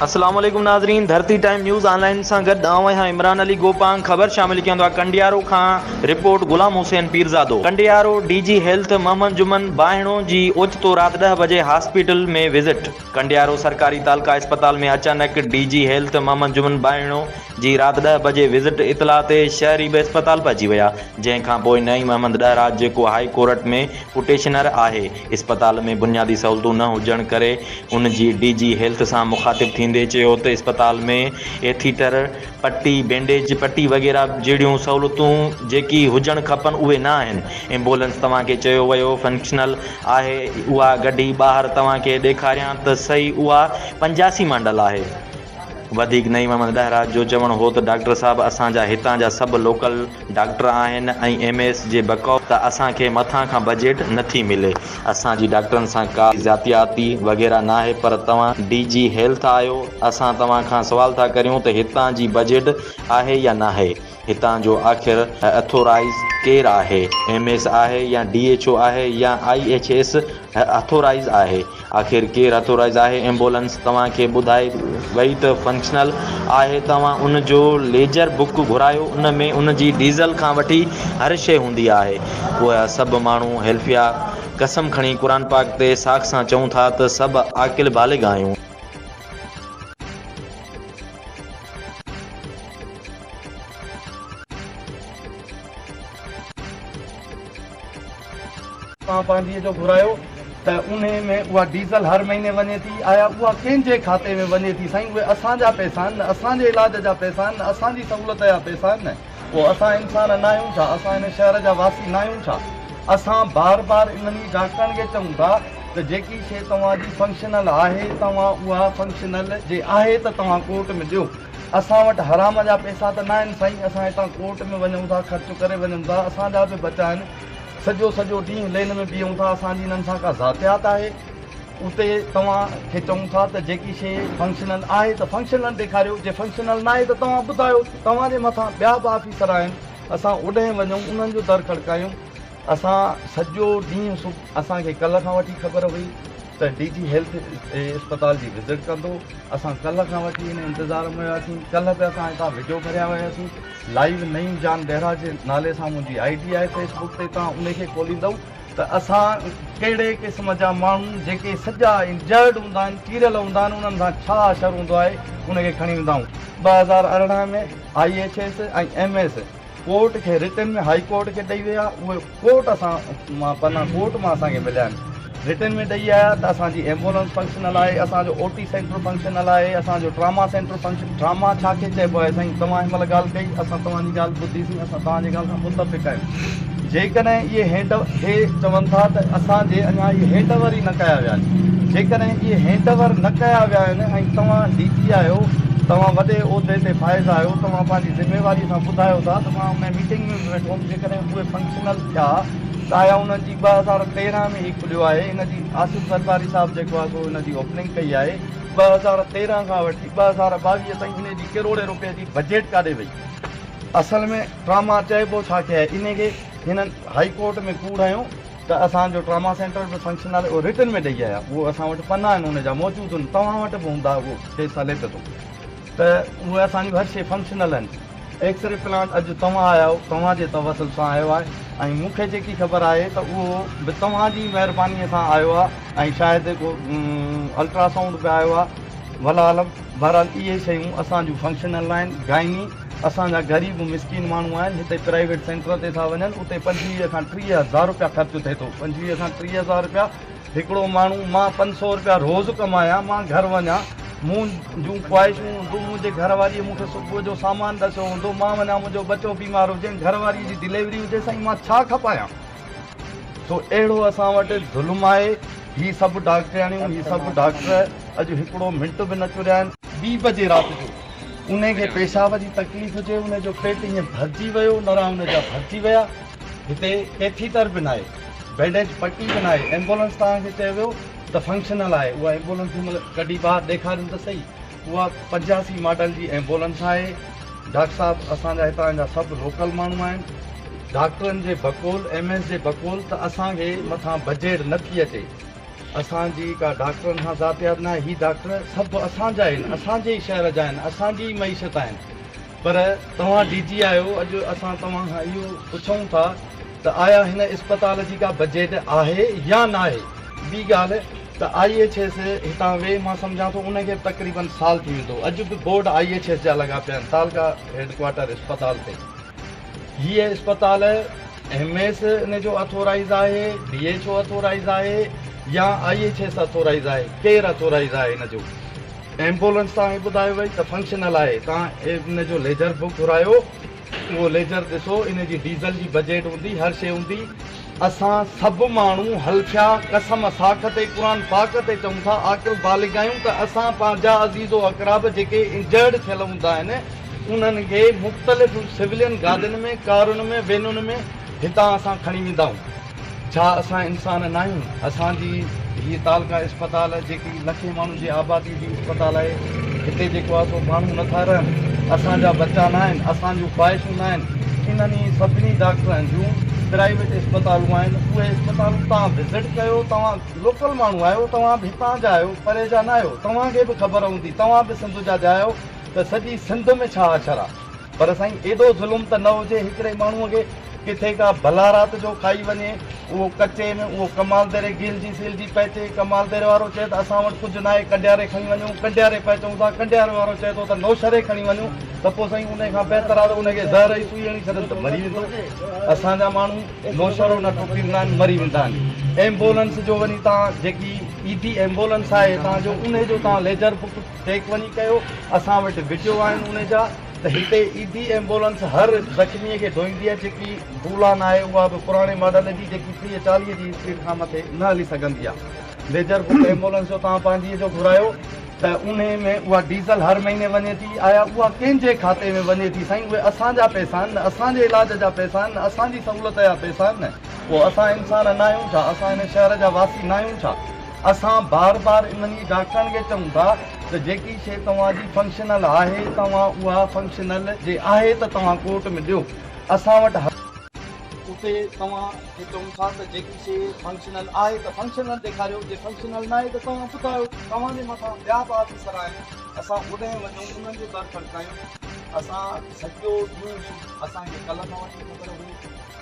अस्सलाम वालेकुम नाज़रीन, धरती टाइम न्यूज़ ऑनलाइन सां गॾु आऊं आहियां इमरान अली गोपांग। ख़बर शामिल कंदो आहे कंडियारो खां report Ghulam Hussain पीरज़ादो। Kandiaro DG health Mohammad Juman बाहिणो जी ओचितो राति 10 बजे हॉस्पिटल में विज़िट। कंडियारो सरकारी तालका अस्पताल में अचानक डीजी हेल्थ मोहम्मद जुमन बाहिणो जी राति 10 बजे विज़िट इतला ते शहरी बि अस्पताल पहुची विया, जंहिंखां पोइ नईं मोहम्मद ॾहराज जेको हाई कोर्ट में पुटेशनर आहे, अस्पताल में बुनियादी सहूलतूं न हुजण करे उन जी डीजी हेल्थ सां मुखातिब थींदे चयो त अस्पताल में एथीटर पट्टी, बैंडेज पट्टी वग़ैरह जहिड़ियूं सहूलतूं जेकी हुजण खपनि उहे न आहिनि। एम्बुलेंस तव्हांखे चयो वियो फंक्शनल आहे, उहा गड्डी ॿाहिरि तव्हांखे ॾेखारियां त सही, उहा 85 मॉडल आहे। वधीक नईं मोहम्मद ॾहराज जो चवणु हो त डॉक्टर साहब असांजा हितां जा सभु लोकल डॉक्टर आहिनि ऐं MS जे बक़ौफ़ त असांखे मथां खां बजट नथी मिले। असांजी डॉक्टरनि सां का ज़ातियाती वग़ैरह न आहे, पर तव्हां DG हेल्थ आहियो, असां तव्हां खां सुवाल था करियूं त हितां जी बजट आहे या न आहे। हितां जो आख़िर अथोराइज़ केरु आहे? MS आहे या DHO आहे या IHS अथोराइज़ आहे? आख़िर केरु अथोराइज़ आहे? एम्बुलेंस तव्हांखे ॿुधाए वई त फंक्शनल आहे, तव्हां उन जो लेजर बुक घुरायो, उन में उन जी डीज़ल खां वठी हर शइ हूंदी आहे। उहा सभु माण्हू हेल्फिया कसम खणी क़ुर पाक ते साख सां चऊं था त सभु आकिल बालिग़ आहियूं। पंहिंजी जो घुरायो त उन में उहा डीज़ल हर महीने वञे थी, आया उहा कंहिंजे खाते में वञे थी? साईं, उहे असांजा पैसा आहिनि न, असांजे इलाज जा पैसा आहिनि न, असांजी सहूलियत जा पैसा आहिनि न। पोइ असां इंसान न आहियूं छा? असां हिन शहर जा वासी न आहियूं छा? असां बार बार इन्हनि डॉक्टरनि खे चऊं था त जेकी शइ तव्हांजी फंक्शनल आहे, तव्हां उहा फंक्शनल जे आहे त तव्हां कोर्ट में ॾियो। असां वटि हराम जा पैसा त न आहिनि साईं, असां हितां कोर्ट में वञूं था, ख़र्चु करे वञूं था, असांजा बि बचा आहिनि, सॼो ॾींहुं लेन में बीहूं था, असांजी हिननि सां का ज़ातियात आहे? उते तव्हांखे चऊं था त जेकी शइ फंक्शनल आहे त फंक्शनल ॾेखारियो, जे फंक्शनल न आहे त तव्हां ॿुधायो। तव्हांजे मथां ॿिया बि ऑफिसर आहिनि, असां उॾे वञूं, उन्हनि जो दर खड़कायूं। असां सॼो ॾींहुं असांखे कल्ह खां वठी ख़बर हुई त DG हेल्थ अस्पताल जी विज़िट कंदो। असां कल्ह खां वठी हिन इंतज़ार में हुआसीं। कल्ह बि असां हितां वीडियो भरिया वियासीं लाइव। नईं जान ॾहराज जे नाले सां मुंहिंजी ID आहे फेसबुक ते, तव्हां उनखे खोलींदव त असां कहिड़े क़िस्म जा माण्हू जेके सॼा इंजर्ड हूंदा आहिनि, चीरियल हूंदा आहिनि, उन्हनि सां छा असरु हूंदो आहे उनखे खणी वेंदा आहियूं। 2018 में IHS ऐं MS कोर्ट खे रिटन में हाई कोर्ट खे ॾेई विया। उहे कोर्ट पना कोर्ट मां असांखे मिलिया आहिनि। रिटन में ॾेई आया त असांजी एम्बुलेंस फंक्शनल आहे, असांजो OT सेंटर फंक्शनल आहे, असांजो ट्रामा सेंटर फंक्शन। ट्रामा छाखे चइबो आहे साईं? तव्हां हिन महिल ॻाल्हि कई, असां तव्हांजी ॻाल्हि ॿुधीसीं, असां तव्हांजी ॻाल्हि सां मुतफ़िक़ आहियूं। जेकॾहिं इहे चवनि था त असांजे अञा इहे हैंडओवर ई न कया विया आहिनि, जेकॾहिं इहे हैंडओवर न कया विया आहिनि ऐं तव्हां DG आहियो, तव्हां वॾे उहिदे ते फ़ाइज़ आहियो, तव्हां पंहिंजी ज़िम्मेवारी सां ॿुधायो था त मां उन मीटिंग में वेठो हुउमि, जेकॾहिं उहे फंक्शनल थिया त आया उन्हनि जी 2013 में ई खुलियो आहे। हिन जी आसिफ़ सरकारी साहिबु जेको आहे सो हिन जी ओपनिंग कई आहे। 2013 खां वठी 2022 ताईं हिन जी करोड़े रुपए जी बजट काॾे वई? असल में ट्रामा चइबो छाखे आहे? इनखे हिननि हाई कोर्ट में कूड़ हयूं त असांजो ट्रामा सेंटर बि फंक्शनल उहो रिटन में ॾेई आया। उहो असां वटि पना आहिनि, उनजा मौजूदु आहिनि, तव्हां वटि बि हूंदा, उहो केस हले पियो थो त उहे असांजी हर शइ फंक्शनल आहिनि। एक्सरे प्लांट अॼु तव्हां आया आहियो, तव्हांजे तवसल सां आयो आहे, ऐं मूंखे जेकी ख़बर आहे त उहो बि तव्हांजी महिरबानीअ सां आयो आहे, ऐं शायदि को अल्ट्रासाउंड बि आयो आहे। भला आलम, बहरहाल इहे शयूं असांजूं फंक्शनल आहिनि। गाइनी असांजा ग़रीब मिसकिन माण्हू आहिनि, हिते प्राइवेट सेंटर ते था वञनि, उते 25 खां 30 हज़ार रुपया ख़र्चु थिए थो। 25 खां 30 हज़ार रुपया हिकिड़ो माण्हू, मां 500 रुपया रोज़ु कमायां, मां घर वञा, मूं जूं ख़्वाहिशूं हूंदियूं, मुंहिंजे घरवारीअ मूंखे सुबुह जो सामान ॾसियो हूंदो, मां वञा, मुंहिंजो बचो बीमार हुजे, घरवारी जी डिलीवरी हुजे, साईं मां छा खपायां? तो अहिड़ो असां वटि ज़ुल्म आहे। ही सभु डॉक्टराणियूं, ही सभु डॉक्टर अॼु हिकिड़ो मिंट बि न चुरिया आहिनि। 2 बजे राति जो उनखे पेशाब जी तकलीफ़ हुजे, उनजो पेट ईअं भरिजी वियो, नरा उनजा भरिजी विया, हिते कैथीटर बि न आहे, बैंडेज पट्टी बि न आहे। एम्बुलेंस तव्हांखे चयो वियो त फंक्शनल आहे, उहा एम्बुलेंस मतिलबु कॾहिं ॿाहिरि ॾेखारियो त सही, उहा 85 मॉडल जी एम्बुलेंस आहे। डॉक्टर साहब असांजा हितां जा सभु लोकल माण्हू आहिनि, डॉक्टरनि जे बकौल, MS जे बकौल त असांखे मथां बजट नथी अचे। असांजी का डॉक्टरनि खां ज़ातियात न आहे। ही डॉक्टर सभु असांजा आहिनि, असांजे ई शहर जा आहिनि, असांजी ई मईशत आहिनि। पर तव्हां DG आहियो, अॼु असां तव्हां खां इहो पुछूं था त आया हिन इस्पताल जी का बजट आहे या न आहे। ॿी ॻाल्हि त IHS हितां वेह मां सम्झां थो उनखे तक़रीबन साल थी वेंदो। अॼु बि बोर्ड IHS जा लॻा पिया आहिनि तालका हेडक्वार्टर इस्पताल ते। हीअ इस्पताल MS इन जो अथोराइज़ आहे, DHO अथोराइज़ आहे या IHS अथोराइज़ आहे, केरु अथोराइज़ आहे हिन जो। एम्बुलेंस तव्हांखे ॿुधायो वई त फंक्शनल आहे। तव्हां इन जो लेजर बुक घुरायो, उहो लेजर ॾिसो, इन जी डीज़ल जी बजट हूंदी, हर शइ हूंदी। असां सभु माण्हू हल्फिया कसम साख ते क़ुर पाक ते चऊं था, आकिल बालिग आहियूं त असां पंहिंजा अज़ीज़ो अक़राब जेके इंजर्ड थियल हूंदा आहिनि उन्हनि खे मुख़्तलिफ़ सिविलियन गाॾियुनि में, कारुनि में, वेनुनि में हितां असां खणी वेंदा आहियूं। छा असां इंसान न आहियूं? असांजी हीअ तालका इस्पताल जेकी लखे माण्हुनि जी आबादी जी इस्पताल आहे, हिते जेको आहे सो माण्हू नथा रहनि, असांजा बच्चा न आहिनि, असांजूं ख़्वाहिशूं न आहिनि। इन्हनि सभिनी डॉक्टरनि जूं प्राइवेट इस्पतालूं आहिनि, उहे इस्पतालूं तव्हां विज़िट कयो। तव्हां लोकल माण्हू आहियो, तव्हां बि हितां जा आहियो, परे जा न आहियो, तव्हांखे बि ख़बर हूंदी, तव्हां बि सिंध जा आहियो त सॼी सिंध में छा अछर आहे। पर साईं एॾो ज़ुल्म त न हुजे हिकिड़े माण्हूअ खे किथे का भला राति जो खाई वञे, उहो कचे में उहो कमालदरे गिलजी सिलजी पइजे। कमालदरे वारो चए त असां वटि कुझु न आहे, कंडियारे खणी वञूं, कंडियारे पिया चऊं था। कंडियारे वारो चए थो त नौशरे खणी वञूं, त पोइ साईं उन खां बहितर आहे त उनखे ज़हर जी सुई हणी छॾनि त मरी वेंदो। असांजा माण्हू नौशरो न टुकींदा आहिनि, मरी वेंदा आहिनि। एम्बुलेंस जो वञी तव्हां जेकी ED एम्बुलेंस आहे तव्हांजो, उन जो तव्हां लेजर बुक टेक वञी कयो। असां वटि वीडियो आहिनि उन जा त हिते ED एम्बुलेंस हर ज़ख़्मीअ खे ढोईंदी आहे। जेकी बुलान आहे उहा बि पुराणे मॉडल जी, जेकी 30-40 जी स्पीड खां मथे न हली सघंदी आहे। लेजर बुक एम्बुलेंस जो तव्हां पंहिंजी जो घुरायो त उन में उहा डीज़ल हर महीने वञे थी। आया उहा कंहिंजे खाते में वञे थी साईं? उहे असांजा पैसा आहिनि, असांजे इलाज जा पैसा आहिनि, असांजी सहूलियत जा पैसा आहिनि। पोइ असां इंसान न आहियूं छा? असां हिन शहर जा वासी न आहियूं छा? असां बार बार इन्हनि डॉक्टरनि खे चऊं था त जेकी शइ तव्हांजी फंक्शनल आहे, तव्हां उहा फंक्शनल जे आहे त तव्हां कोर्ट में ॾियो। असां वटि उते तव्हांखे चऊं था त जेकी शइ फंक्शनल आहे त फंक्शनल ॾेखारियो, जे फंक्शनल न आहे त तव्हां ॿुधायो। तव्हांजे मथां ॿिया बि ऑफिसर आहिनि, असां उॾे वञूं, उन्हनि जो दर खड़कायूं। असां सॼो ॾींहुं, असांखे कल्ह खां वठी ख़बर हुई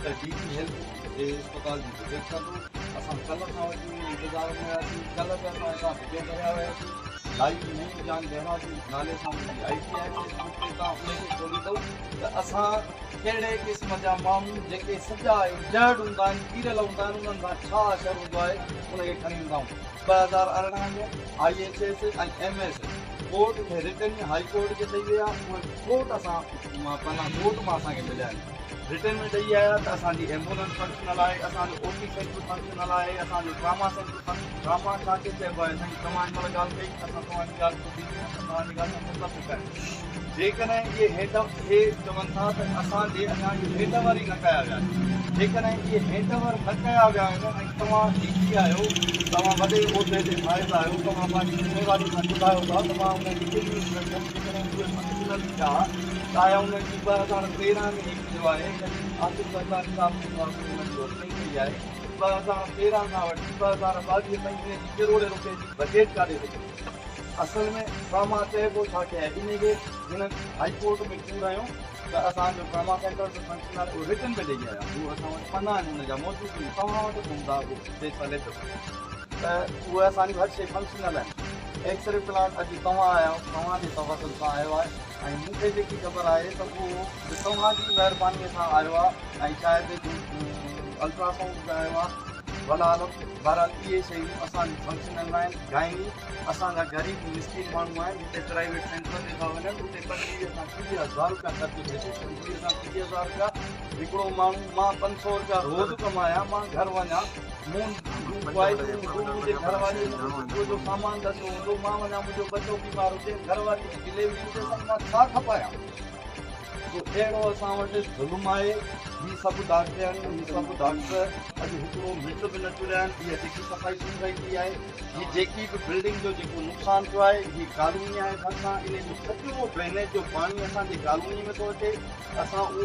त DG हेल्थ जे इस्पताल जी विज़िट कंदो। असां कल्ह खां वठी इंतज़ार में हुआसीं। कल्ह बि असां हितां वीडियो कराया हुयासीं। लाइव नई जान गहरा जी नाले सां मुंहिंजी IT आहे, उते तव्हां उनखे खोलींदव त असां कहिड़े क़िस्म जा माण्हू जेके सॼा इंजर्ड हूंदा आहिनि, कीरल हूंदा आहिनि, उन्हनि खां छा असरु हूंदो आहे उनखे खणी वेंदा आहियूं। 2018 में IHS ऐं MS कोर्ट खे रिटन हाई कोर्ट खे ॾेई विया। उहे कोर्ट असां पंहिंजा कोर्ट मां असांखे मिलिया आहिनि। रिटन में ॾेई आया त असांजी एम्बुलेंस फंक्शनल आहे, असांजो OT सेंटर फंक्शनल आहे, असांजो ट्रामा सेंटर ट्रामा छा खे चइबो आहे साईं? तव्हां हिन महिल ॻाल्हि कई, असां तव्हांजी ॻाल्हि ॿुधी, तव्हांजी ॻाल्हि सां मुतफ़िक़ आहियूं। जेकॾहिं इहे हे चवनि था त असांजे अञा इहे हेठवर ई न कया विया आहिनि, जेकॾहिं इहे हेठवर न कया विया आहिनि ऐं तव्हां DG आहियो, तव्हां वॾे उहिदे ते फ़ाइज़ आहियो, तव्हां पंहिंजी ज़िम्मेवारी खां ॿुधायो था, तव्हां उनजी जेकॾहिं उहे फंक्शनल थिया त आया उनजी 2013 में हिकु जो आहे आसिफ ज़रदारी साहिब उन्हनि जो ओपनिंग कई आहे। 2013 खां वठी 2022 ताईं इन जी करोड़े रुपए जी बजट काॾे वई। असल में ट्रामा चइबो छा के आहे? इनखे हिन हाई कोर्ट में पूर आहियूं त असांजो ट्रामा सेंटर जो फंक्शनल उहो रिटन में ॾेई आया। उहो असां वटि पना आहिनि, हुनजा मौजूदु आहिनि, तव्हां वटि हूंदा उहो पैसा लेटर त उहे असांजी हर शइ फंक्शनल आहिनि। एक्सरे प्लान अॼु तव्हां आया आहियो, तव्हांजे तवसल सां आयो आहे ऐं मूंखे जेकी ख़बर आहे त उहो तव्हांजी महिरबानीअ सां आयो आहे ऐं शायदि अल्ट्रासाउंड आयो आहे। भला आलम बहरहाल इहे शयूं असांजी फंक्शनल आहिनि। गाइनी असांजा ग़रीब मिस्किन माण्हू आहिनि, जिते प्राइवेट सेंटर ते था वञनि, उते 25 खां 30,000 रुपया ख़र्चु थिए थो। 25 खां 30,000 रुपया हिकिड़ो माण्हू, मां 500 रुपया रोज़ कमाया, मां घर वञा, मुंहिंजे घर वारी जो सामान ॾसो हूंदो, मां वञा, मुंहिंजो बचो बीमार हुजे, घर वारी जी डिलीवरी हुजे, मां छा खपायां? तो अहिड़ो असां वटि ज़ुल्म आहे। ही सभु डॉक्टर आहिनि, ही सभु डॉक्टर अॼु हिकिड़ो मिट बि न टुरिया आहिनि। हीअ जेकी सफ़ाई सुथराई थी आहे, हीअ जेकी बि बिल्डिंग जो जेको नुक़सानु थियो आहे, हीअ कॉलोनी आहे भरिसां, इन जो सॼो ड्रेनेज जो पाणी असांजे कॉलोनी में थो अचे। असां